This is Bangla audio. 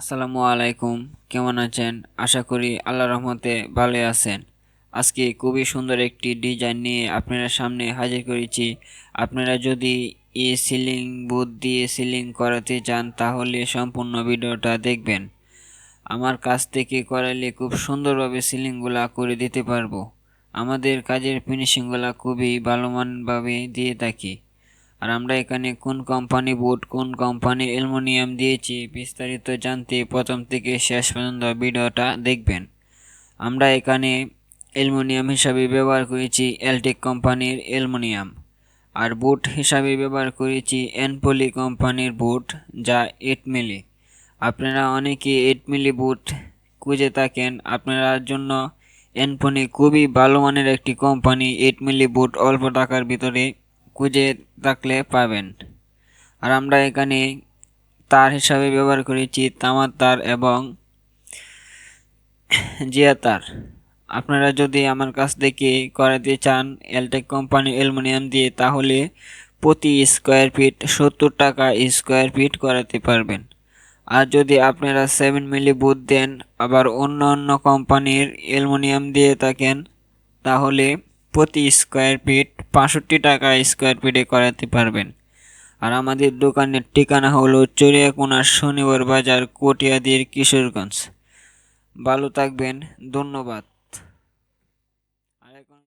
আসসালামু আলাইকুম, কেমন আছেন? আশা করি আল্লাহর রহমতে ভালো আছেন। আজকে খুবই সুন্দর একটি ডিজাইন নিয়ে আপনাদের সামনে হাজির করেছি। আপনারা যদি এই সিলিং বোর্ড দিয়ে সিলিং করাতে চান তাহলে সম্পূর্ণ ভিডিওটা দেখবেন। আমার কাছ থেকে করালে খুব সুন্দরভাবে সিলিংগুলা করে দিতে পারবো। আমাদের কাজের ফিনিশিংগুলা খুবই ভালো মানভাবে দিয়ে থাকি। আর আমরা এখানে কোন কোম্পানি বোর্ড কোন কোম্পানি অ্যালুমিনিয়াম দিয়েছি বিস্তারিত জানতে প্রথম থেকে শেষ পর্যন্ত ভিডিওটা দেখবেন। আমরা এখানে অ্যালুমিনিয়াম হিসাবে ব্যবহার করেছি এলটেক কোম্পানির অ্যালুমিনিয়াম, আর বোর্ড হিসাবে ব্যবহার করেছি এনপলি কোম্পানির বোর্ড, যা 8 মিলি। আপনারা অনেকে 8 মিলি বোর্ড খুঁজে থাকেন, আপনারা জন্য এনপলি খুবই ভালো মানের একটি কোম্পানি। 8 মিলি বোর্ড অল্প টাকার ভিতরে খুঁজে থাকলে পাবেন। আর আমরা এখানে তার হিসাবে ব্যবহার করেছি তামার তার এবং জিয়া তার। আপনারা যদি আমার কাছ থেকে করাতে চান এলটেক কোম্পানি অ্যালুমিনিয়াম দিয়ে, তাহলে প্রতি স্কোয়ার ফিট 70 টাকা স্কোয়ার ফিট করাতে পারবেন। আর যদি আপনারা 7 মিলি বোর্ড দেন আবার অন্য অন্য কোম্পানির অ্যালুমিনিয়াম দিয়ে থাকেন, তাহলে প্রতি স্কোয়ার ফিট 65 টাকা স্কোয়ার ফিটে করাতে পারবেন। আর আমাদের দোকানের ঠিকানা হলো চরিয়াকোনা শনিবার বাজার, কটিয়াদীর, কিশোরগঞ্জ। ভালো থাকবেন, ধন্যবাদ।